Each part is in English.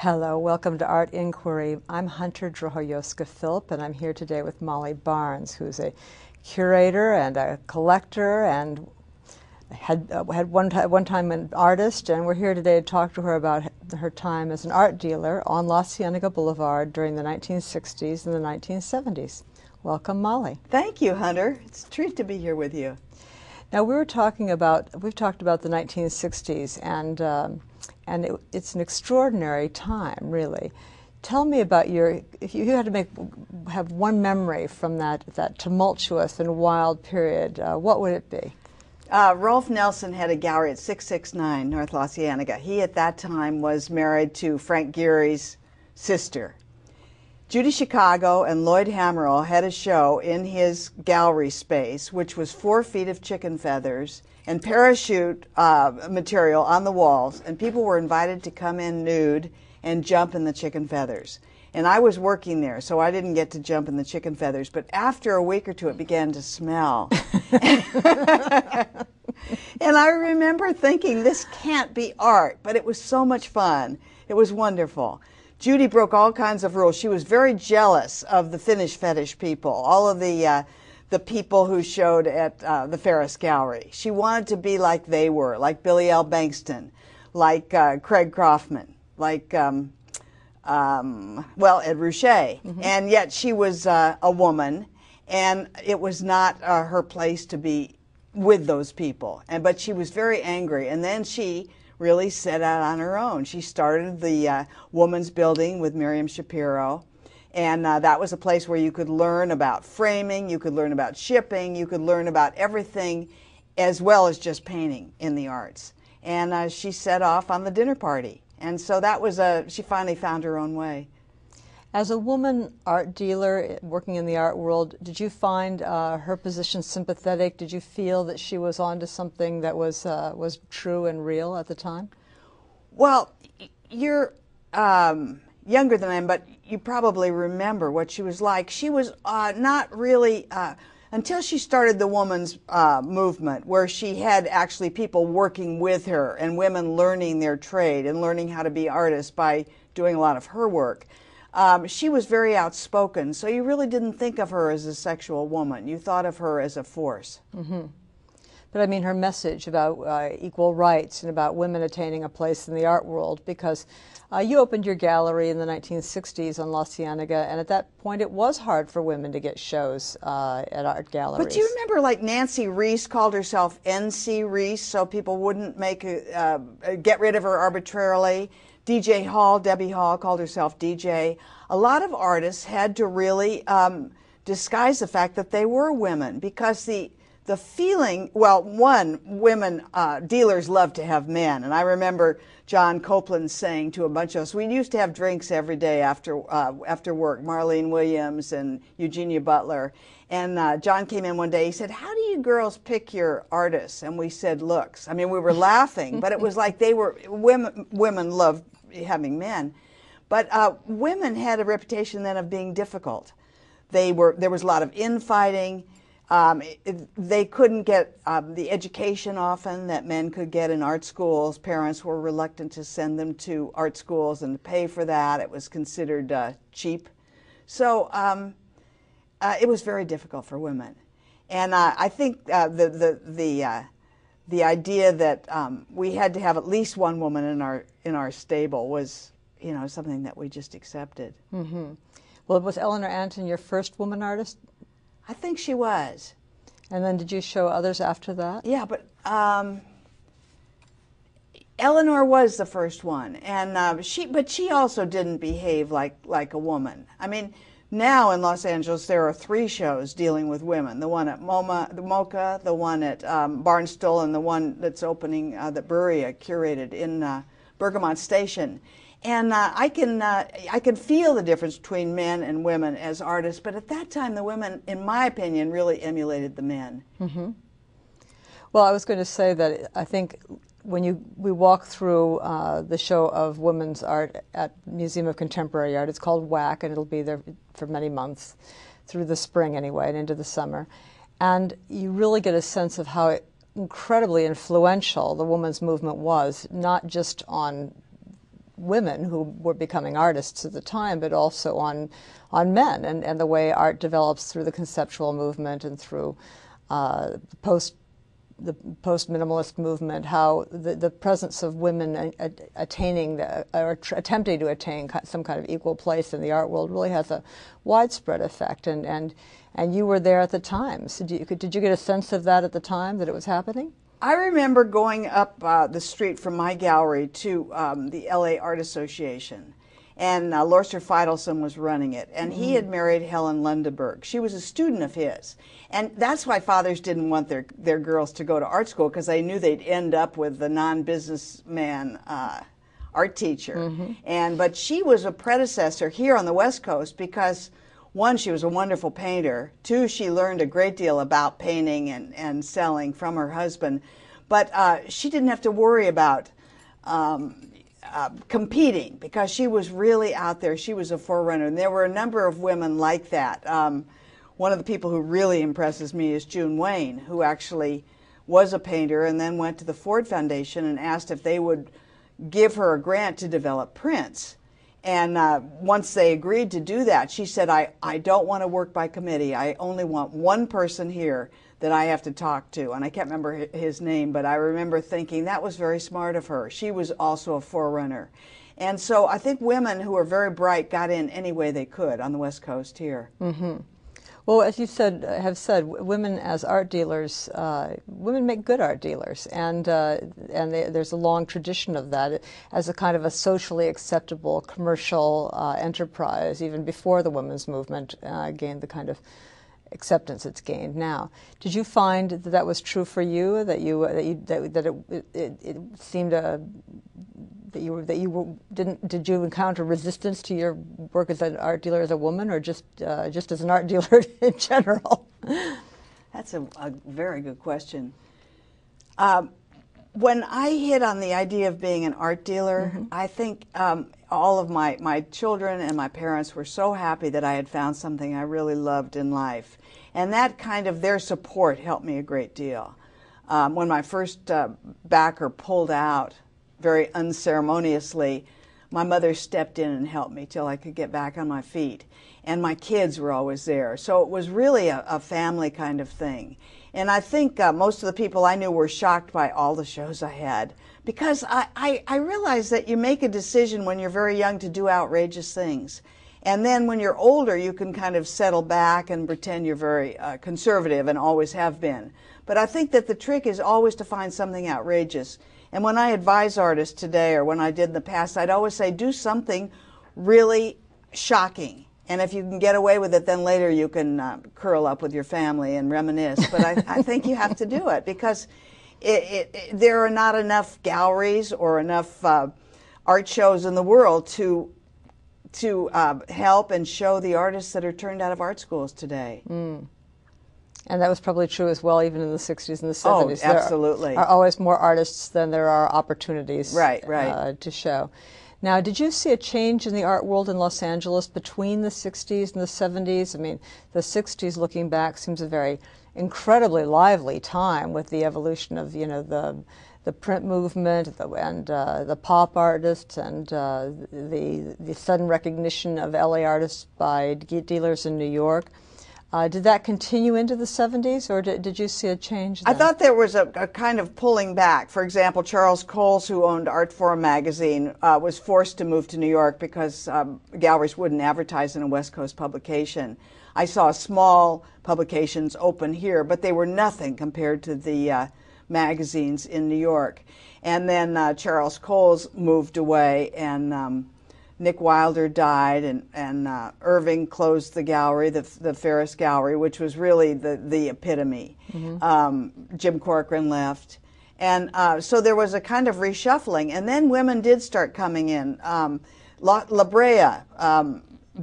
Hello, welcome to Art Inquiry. I'm Hunter Drohoyoska-Philp, and I'm here today with Molly Barnes, who's a curator and a collector and had one time an artist, and we're here today to talk to her about her time as an art dealer on La Cienega Boulevard during the 1960s and the 1970s. Welcome, Molly. Thank you, Hunter. It's a treat to be here with you. Now, we've talked about the 1960s, and it's an extraordinary time, really. Tell me about if you had to have one memory from that tumultuous and wild period, what would it be? Rolf Nelson had a gallery at 669 North La Cienega. He at that time was married to Frank Gehry's sister. Judy Chicago and Lloyd Hammerall had a show in his gallery space, which was 4 feet of chicken feathers and parachute material on the walls, and people were invited to come in nude and jump in the chicken feathers. And I was working there, so I didn't get to jump in the chicken feathers, but after a week or two it began to smell. And I remember thinking, this can't be art, but it was so much fun. It was wonderful. Judy broke all kinds of rules. She was very jealous of the Finnish fetish people, all of the people who showed at the Ferris Gallery. She wanted to be like they were, like Billy L. Bankston, like Craig Kaufman, like, Ed Ruscha. Mm-hmm. And yet she was a woman, and it was not her place to be with those people. But she was very angry, and then she really set out on her own. She started the Woman's Building with Miriam Shapiro, and that was a place where you could learn about framing, you could learn about shipping, you could learn about everything as well as just painting in the arts. And she set off on the dinner party. And so that was she finally found her own way. As a woman art dealer working in the art world, did you find her position sympathetic? Did you feel that she was onto something that was true and real at the time? Well, you're younger than I am, but you probably remember what she was like. She was not really, until she started the woman's movement, where she had actually people working with her and women learning their trade and learning how to be artists by doing a lot of her work. She was very outspoken, so you really didn't think of her as a sexual woman. You thought of her as a force. Mm-hmm. But I mean her message about equal rights and about women attaining a place in the art world, because you opened your gallery in the 1960s on La Cienega, and at that point it was hard for women to get shows at art galleries. But do you remember, like, Nancy Reese called herself N.C. Reese, so people wouldn't get rid of her arbitrarily? DJ Hall, Debbie Hall, called herself DJ. A lot of artists had to really disguise the fact that they were women, because the feeling, well, one, women dealers love to have men. And I remember John Copeland saying to a bunch of us, we used to have drinks every day after work, Marlene Williams and Eugenia Butler. And John came in one day, he said, how do you girls pick your artists? And we said, looks. I mean, we were laughing, but it was like women loved having men. But women had a reputation then of being difficult. There was a lot of infighting. They couldn't get the education often that men could get in art schools. Parents were reluctant to send them to art schools and to pay for that. It was considered cheap. So it was very difficult for women. And I think the idea that we had to have at least one woman in our stable was, something that we just accepted. Mm-hmm. Well, was Eleanor Anton your first woman artist? I think she was. And then did you show others after that? Yeah, but Eleanor was the first one, and she also didn't behave like a woman. I mean, now in Los Angeles there are 3 shows dealing with women: the one at MoCA, the one at Barnstable, and the one that's opening that Buria curated in Bergamot Station. And I can feel the difference between men and women as artists, but at that time the women, in my opinion, really emulated the men. Mm-hmm. Well, I was going to say that I think when we walk through the show of women's art at Museum of Contemporary Art, it's called WAC, and it'll be there for many months, through the spring anyway and into the summer, and you really get a sense of how incredibly influential the women's movement was, not just on women who were becoming artists at the time, but also on men, and the way art develops through the conceptual movement and through the post-minimalist movement, how the presence of women attaining or attempting to attain some kind of equal place in the art world really has a widespread effect. And you were there at the time. So did you get a sense of that at the time, that it was happening? I remember going up the street from my gallery to the LA Art Association, and Lorster Feidelson was running it, and he had married Helen Lundeberg. She was a student of his, and that's why fathers didn't want their girls to go to art school, because they knew they'd end up with the non-businessman art teacher. But she was a predecessor here on the West Coast because, one, she was a wonderful painter. Two, she learned a great deal about painting and selling from her husband. But she didn't have to worry about competing, because she was really out there. She was a forerunner. And there were a number of women like that. One of the people who really impresses me is June Wayne, who actually was a painter and then went to the Ford Foundation and asked if they would give her a grant to develop prints. And once they agreed to do that, she said, I don't want to work by committee. I only want one person here that I have to talk to. And I can't remember his name, but I remember thinking that was very smart of her. She was also a forerunner. And so I think women who are very bright got in any way they could on the West Coast here. Well, as you have said, women as art dealers, women make good art dealers, and there's a long tradition of that as a kind of a socially acceptable commercial enterprise, even before the women's movement gained the kind of acceptance it's gained now. Did you find that that was true for you? That it seemed did you encounter resistance to your work as an art dealer as a woman, or just as an art dealer in general? That's a very good question. When I hit on the idea of being an art dealer, I think all of my children and my parents were so happy that I had found something I really loved in life. And that kind of their support helped me a great deal. When my first backer pulled out very unceremoniously, my mother stepped in and helped me till I could get back on my feet. And my kids were always there. So it was really a family kind of thing. And I think most of the people I knew were shocked by all the shows I had, because I realized that you make a decision when you're very young to do outrageous things. And then when you're older, you can kind of settle back and pretend you're very conservative, and always have been. But I think that the trick is always to find something outrageous. And when I advise artists today, or when I did in the past, I'd always say, do something really shocking. And if you can get away with it, then later you can curl up with your family and reminisce. But I think you have to do it, because there are not enough galleries or enough art shows in the world to help and show the artists that are turned out of art schools today. And that was probably true as well, even in the 60s and the 70s. Oh, absolutely. There are always more artists than there are opportunities right. To show. Now, did you see a change in the art world in Los Angeles between the 60s and the 70s? I mean, the 60s, looking back, seems a very incredibly lively time with the evolution of, the print movement and the pop artists and the sudden recognition of LA artists by dealers in New York. Did that continue into the 70s, or did you see a change then? I thought there was a kind of pulling back. For example, Charles Coles, who owned Art Forum magazine, was forced to move to New York because galleries wouldn't advertise in a West Coast publication. I saw small publications open here, but they were nothing compared to the magazines in New York. And then Charles Coles moved away, and Nick Wilder died, and Irving closed the gallery, the Ferris Gallery, which was really the epitome. Jim Corcoran left. And so there was a kind of reshuffling. And then women did start coming in. La Brea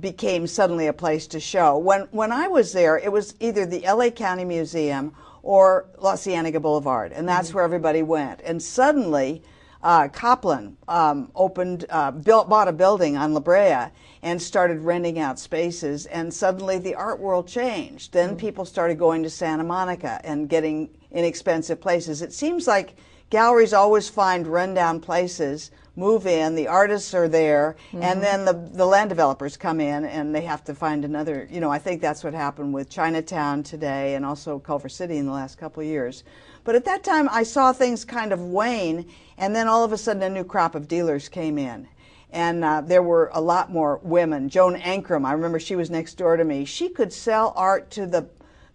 became suddenly a place to show. When I was there, it was either the LA County Museum or La Cienega Boulevard, and that's where everybody went. And suddenly, Copland bought a building on La Brea and started renting out spaces, and suddenly the art world changed. Then people started going to Santa Monica and getting inexpensive places. It seems like galleries always find rundown places move in, the artists are there, and then the land developers come in and they have to find another, you know, I think that's what happened with Chinatown today and also Culver City in the last couple of years. But at that time I saw things kind of wane, and then all of a sudden a new crop of dealers came in. And there were a lot more women. Joan Ankrum, I remember she was next door to me. She could sell art to the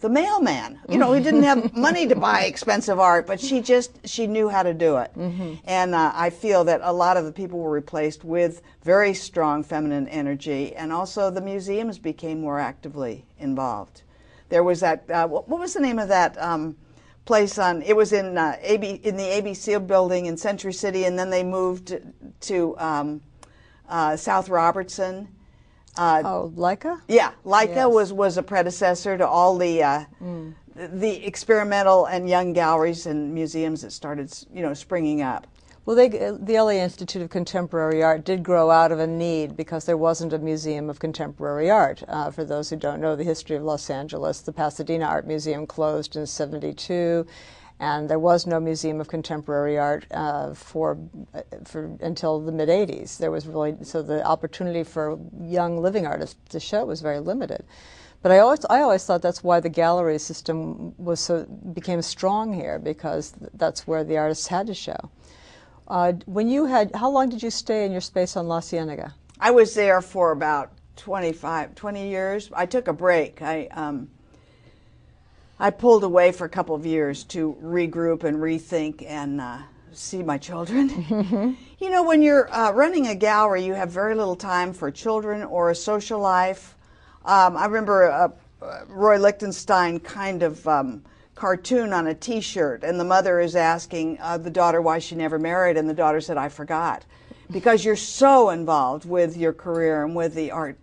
mailman. You know, he didn't have money to buy expensive art, but she knew how to do it. And I feel that a lot of the people were replaced with very strong feminine energy, and also the museums became more actively involved. There was that, what was the name of that place on, it was in the ABC building in Century City, and then they moved to South Robertson. Leica? Yeah, Leica Yes. was a predecessor to all the experimental and young galleries and museums that started, you know, springing up. Well, the LA Institute of Contemporary Art did grow out of a need because there wasn't a museum of contemporary art. For those who don't know the history of Los Angeles, the Pasadena Art Museum closed in '72. And there was no museum of contemporary art for until the mid-'80s. There was really, so the opportunity for young living artists to show was very limited. But I always thought that's why the gallery system became strong here, because that's where the artists had to show. How long did you stay in your space on La Cienega? I was there for about 20 years. I took a break. I pulled away for a couple of years to regroup and rethink and see my children. You know, when you're running a gallery, you have very little time for children or a social life. I remember Roy Lichtenstein kind of cartoon on a T-shirt, and the mother is asking the daughter why she never married, and the daughter said, "I forgot," because you're so involved with your career and with the art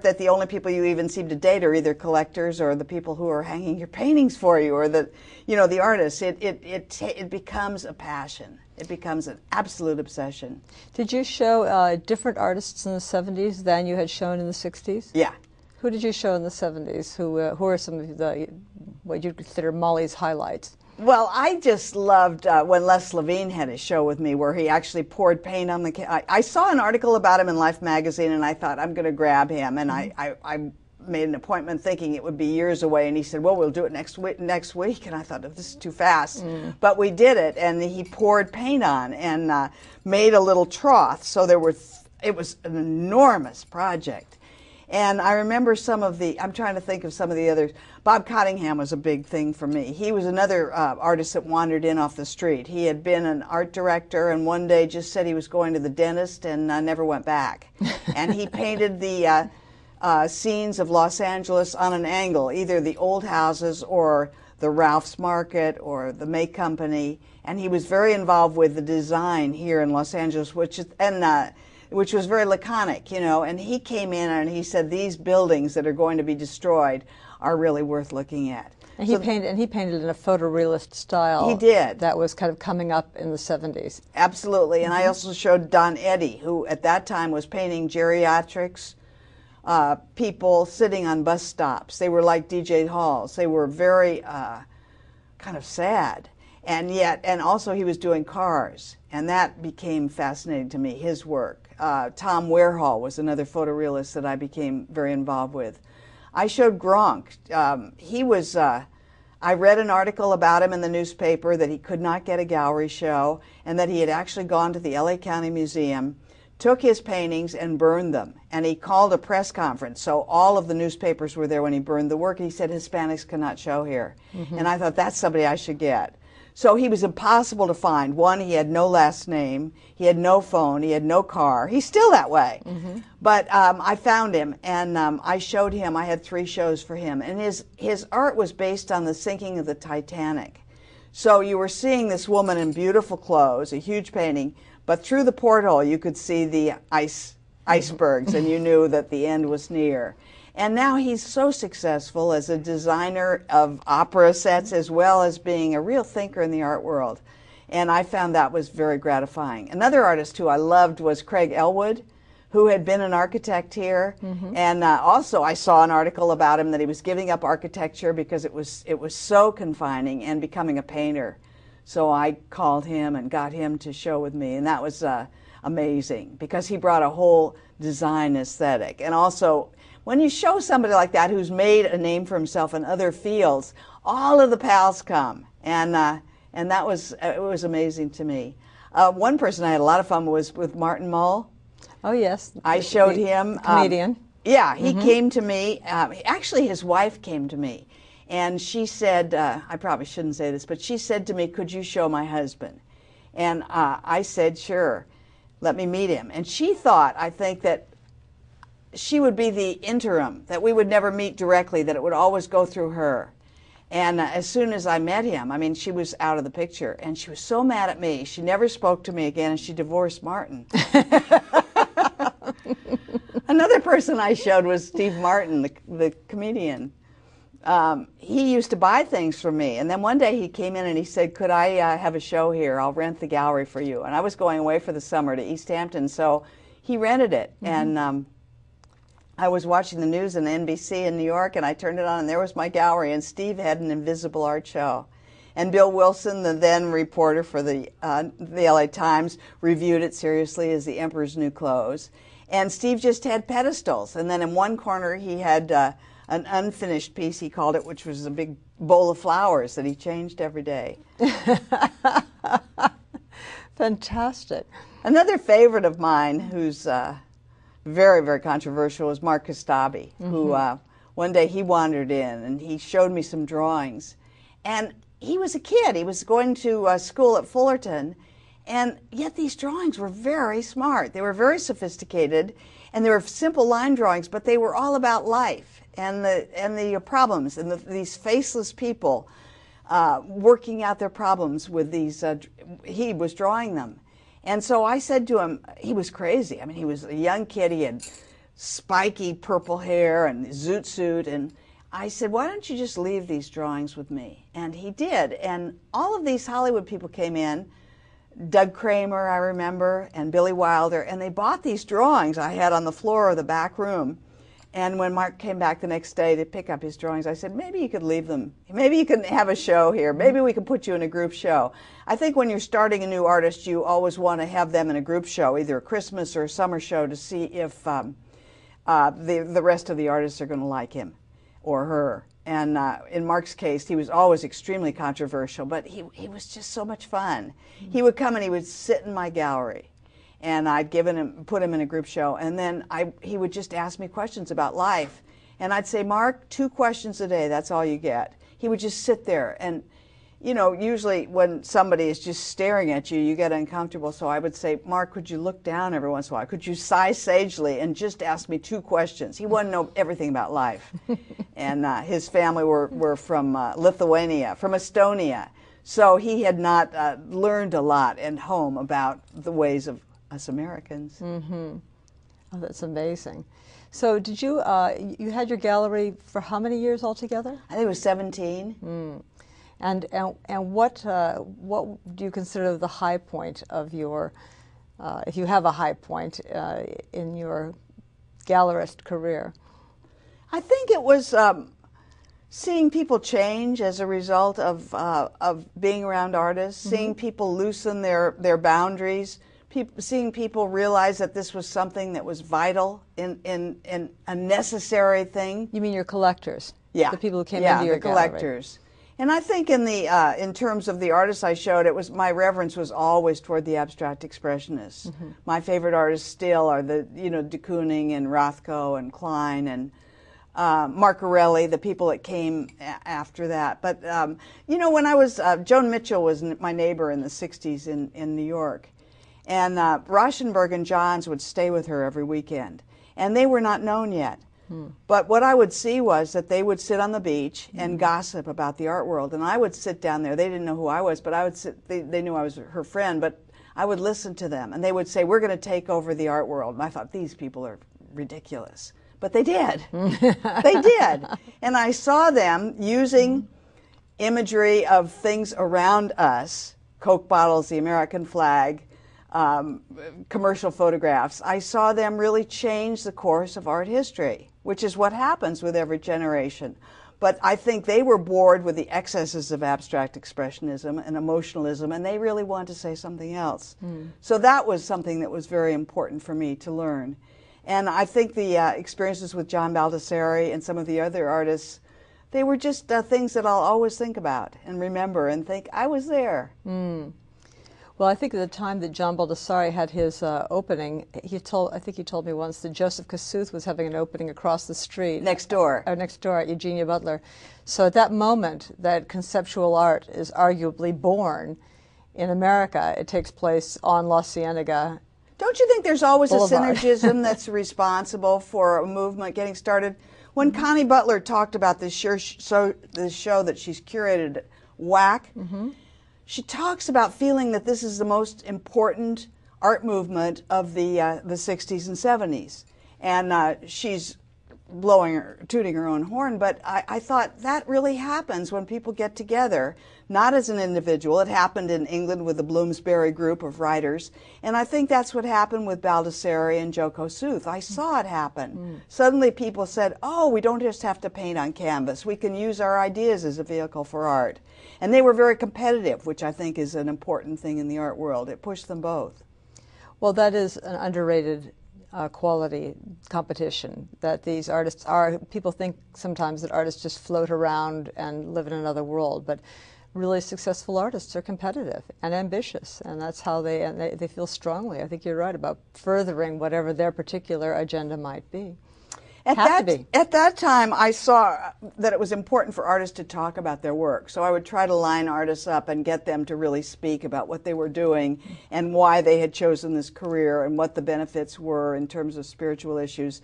that the only people you even seem to date are either collectors or the people who are hanging your paintings for you, or the artists. It becomes a passion. It becomes an absolute obsession. Did you show different artists in the '70s than you had shown in the '60s? Yeah. Who did you show in the '70s? Who are some of what you'd consider Molly's highlights? Well, I just loved when Les Levine had a show with me where he actually poured paint on the I saw an article about him in Life magazine, and I thought, I'm going to grab him. And I made an appointment thinking it would be years away. And he said, well, we'll do it next week. And I thought, this is too fast. But we did it, and he poured paint on and made a little trough. So it was an enormous project. And I remember I'm trying to think of some of the others. Bob Cottingham was a big thing for me. He was another artist that wandered in off the street. He had been an art director and one day just said he was going to the dentist and never went back. And he painted the scenes of Los Angeles on an angle, either the old houses or the Ralph's Market or the May Company. And he was very involved with the design here in Los Angeles, which was very laconic, you know, and he came in and he said these buildings that are going to be destroyed are really worth looking at. And he painted in a photorealist style. He did. That was kind of coming up in the '70s. Absolutely, and I also showed Don Eddy, who at that time was painting geriatrics, people sitting on bus stops. They were like DJ halls. They were very kind of sad. And also he was doing cars, and that became fascinating to me, his work. Tom Warehol was another photorealist that I became very involved with. I showed Gronk. I read an article about him in the newspaper that he could not get a gallery show and that he had actually gone to the LA County Museum, took his paintings and burned them. And he called a press conference, so all of the newspapers were there when he burned the work. He said, Hispanics cannot show here. And I thought, that's somebody I should get. So he was impossible to find. One, he had no last name, he had no phone, he had no car. He's still that way. But I found him, and I showed him. I had 3 shows for him. And his art was based on the sinking of the Titanic. So you were seeing this woman in beautiful clothes, a huge painting, but through the porthole you could see the icebergs, and you knew that the end was near. And now he's so successful as a designer of opera sets as well as being a real thinker in the art world. And I found that was very gratifying. Another artist who I loved was Craig Elwood, who had been an architect here. And also I saw an article about him that he was giving up architecture because it was so confining and becoming a painter. So I called him and got him to show with me, and that was amazing because he brought a whole design aesthetic. And also, when you show somebody like that who's made a name for himself in other fields, all of the pals come, and that was it was amazing to me. One person I had a lot of fun was with Martin Mull. Oh yes, I showed him comedian. Yeah, he came to me. Actually, his wife came to me, and she said, I probably shouldn't say this, but she said to me, "Could you show my husband?" And I said, "Sure, let me meet him." And she thought, I think, that she would be the interim, that we would never meet directly, that it would always go through her. And as soon as I met him, I mean, she was out of the picture, and she was so mad at me. She never spoke to me again, and she divorced Martin. Another person I showed was Steve Martin, the comedian. He used to buy things from me, and then one day he came in and he said, "Could I have a show here? I'll rent the gallery for you." And I was going away for the summer to East Hampton, so he rented it. And I was watching the news on NBC in New York, and I turned it on, and there was my gallery, and Steve had an invisible art show. And Bill Wilson, the then reporter for the LA Times, reviewed it seriously as the Emperor's New Clothes. And Steve just had pedestals, and then in one corner he had an unfinished piece, he called it, which was a big bowl of flowers that he changed every day. Fantastic. Another favorite of mine, who's very, very controversial, was Mark Kostabi, who one day he wandered in and he showed me some drawings. And he was a kid. He was going to school at Fullerton, and yet these drawings were very smart. They were very sophisticated, and they were simple line drawings, but they were all about life and the problems and these faceless people working out their problems with these. He was drawing them. And so I said to him, he was crazy. I mean, he was a young kid. He had spiky purple hair and zoot suit. And I said, "Why don't you just leave these drawings with me?" And he did. And all of these Hollywood people came in, Doug Kramer, I remember, and Billy Wilder, and they bought these drawings I had on the floor of the back room. And when Mark came back the next day to pick up his drawings, I said, "Maybe you could leave them. Maybe you can have a show here. Maybe we can put you in a group show." I think when you're starting a new artist, you always want to have them in a group show, either a Christmas or a summer show, to see if the rest of the artists are going to like him or her. And in Mark's case, he was always extremely controversial, but he was just so much fun. He would come and he would sit in my gallery, and I'd put him in a group show, and then he would just ask me questions about life. And I'd say, "Mark, 2 questions a day, that's all you get." He would just sit there, and you know, usually when somebody is just staring at you, you get uncomfortable. So I would say, "Mark, could you look down every once in a while? Could you sigh sagely and just ask me 2 questions?" He wanted to know everything about life. And his family were from Lithuania, from Estonia. So he had not learned a lot at home about the ways of us Americans. Oh, that's amazing. So did you, you had your gallery for how many years altogether? I think it was 17. And what do you consider the high point of your, if you have a high point in your gallerist career? I think it was seeing people change as a result of being around artists, seeing people loosen their boundaries, seeing people realize that this was something that was vital in a necessary thing. You mean your collectors? Yeah. The people who came into your the gallery. collectors. And I think in terms of the artists I showed, my reverence was always toward the abstract expressionists. My favorite artists still are the de Kooning and Rothko and Klein and Marcarelli, the people that came after that. But when I was Joan Mitchell was my neighbor in the '60s in New York, and Rauschenberg and Johns would stay with her every weekend, and they were not known yet. But what I would see was that they would sit on the beach and gossip about the art world, and I would sit down there. They didn't know who I was, but I would sit. They knew I was her friend, but I would listen to them, and they would say, "We're going to take over the art world." And I thought, these people are ridiculous, but they did. They did, and I saw them using imagery of things around us: Coke bottles, the American flag, commercial photographs. I saw them really change the course of art history. which is what happens with every generation. But I think they were bored with the excesses of abstract expressionism and emotionalism, and they really wanted to say something else. So that was something that was very important for me to learn. And I think the experiences with John Baldessari and some of the other artists, they were just things that I'll always think about and remember and think, I was there. Well, I think at the time that John Baldessari had his opening, I think he told me once that Joseph Kossuth was having an opening across the street. Next door. Next door at Eugenia Butler. So at that moment, that conceptual art is arguably born in America. It takes place on La Cienega. Don't you think there's always Boulevard. a synergism that's responsible for a movement getting started? When Connie Butler talked about this show that she's curated, WAC, she talks about feeling that this is the most important art movement of the 60s and 70s. And she's tooting her own horn, but I thought that really happens when people get together, not as an individual. It happened in England with the Bloomsbury group of writers, and I think that's what happened with Baldessari and Joe Kossuth. I saw it happen. Suddenly people said, oh, we don't just have to paint on canvas. We can use our ideas as a vehicle for art. And they were very competitive, which I think is an important thing in the art world. It pushed them both. Well, that is an underrated quality competition, that these artists are. People think sometimes that artists just float around and live in another world, but really successful artists are competitive and ambitious, and that's how they feel strongly. I think you're right about furthering whatever their particular agenda might be. At that time, I saw that it was important for artists to talk about their work. So I would try to line artists up and get them to really speak about what they were doing and why they had chosen this career and what the benefits were in terms of spiritual issues.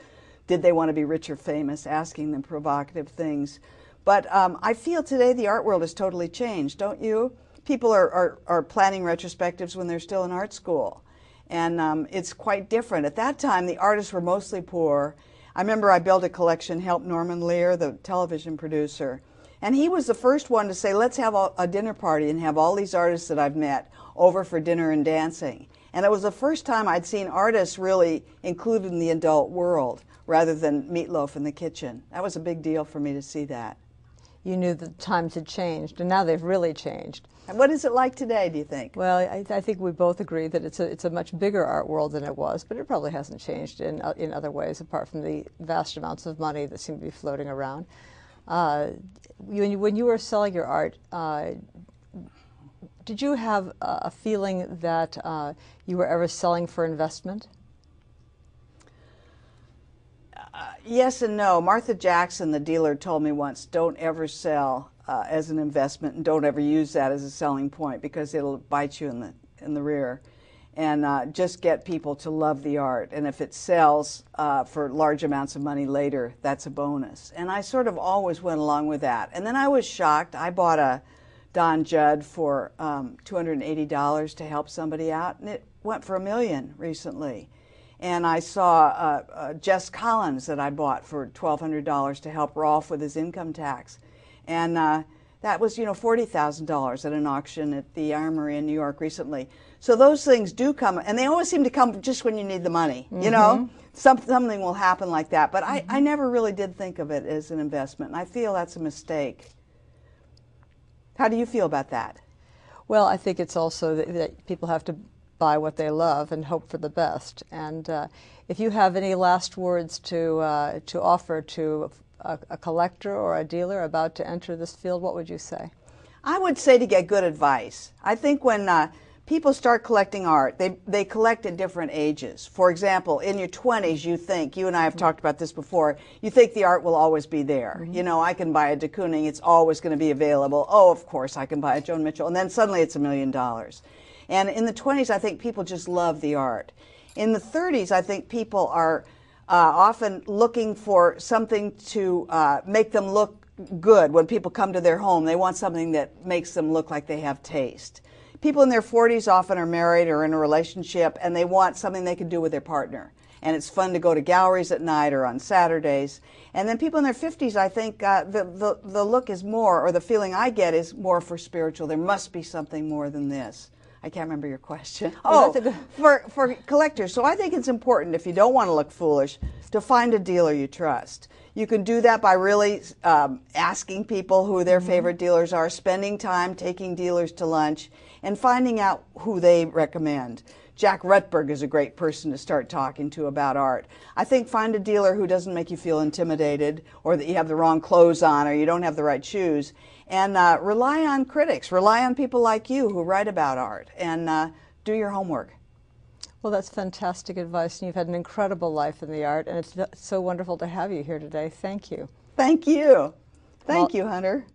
Did they want to be rich or famous? Asking them provocative things. But I feel today the art world has totally changed, don't you? People are planning retrospectives when they're still in art school. And it's quite different. At that time, the artists were mostly poor. I remember I built a collection, helped Norman Lear, the television producer, and he was the first one to say, let's have a dinner party and have all these artists that I've met over for dinner and dancing. And it was the first time I'd seen artists really included in the adult world rather than meatloaf in the kitchen. That was a big deal for me to see that. You knew the times had changed, and now they've really changed. And what is it like today, do you think? Well, I think we both agree that it's a much bigger art world than it was, but it probably hasn't changed in other ways, apart from the vast amounts of money that seem to be floating around. When you were selling your art, did you have a feeling that you were ever selling for investment? Yes and no. Martha Jackson, the dealer, told me once, don't ever sell as an investment, and don't ever use that as a selling point because it'll bite you in the rear. And just get people to love the art. And if it sells for large amounts of money later, that's a bonus. And I sort of always went along with that. And then I was shocked. I bought a Don Judd for $280 to help somebody out, and it went for $1 million recently. And I saw Jess Collins that I bought for $1,200 to help Rolf with his income tax. And that was, $40,000 at an auction at the Armory in New York recently. So those things do come, and they always seem to come just when you need the money, Something will happen like that. But I never really did think of it as an investment, and I feel that's a mistake. How do you feel about that? Well, I think it's also that people have to buy what they love and hope for the best. And if you have any last words to offer to a collector or a dealer about to enter this field, what would you say? I would say to get good advice. I think when people start collecting art, they collect at different ages. For example, in your 20s, you and I have talked about this before, you think the art will always be there. I can buy a de Kooning, it's always going to be available. Oh, of course, I can buy a Joan Mitchell. And then suddenly it's $1 million. And in the 20s, I think people just love the art. In the 30s, I think people are often looking for something to make them look good. When people come to their home, they want something that makes them look like they have taste. People in their 40s often are married or in a relationship, and they want something they can do with their partner. And it's fun to go to galleries at night or on Saturdays. And then people in their 50s, I think the look is more, or the feeling I get is more for spiritual. There must be something more than this. I can't remember your question. Well, Oh, for collectors. So I think it's important, if you don't want to look foolish, to find a dealer you trust. You can do that by really asking people who their favorite dealers are, spending time taking dealers to lunch, and finding out who they recommend. Jack Rutberg is a great person to start talking to about art. I think find a dealer who doesn't make you feel intimidated, or that you have the wrong clothes on, or you don't have the right shoes. And rely on critics. Rely on people like you who write about art. And do your homework. Well, that's fantastic advice, and you've had an incredible life in the art, and it's so wonderful to have you here today. Thank you. Thank you. Thank you, Hunter.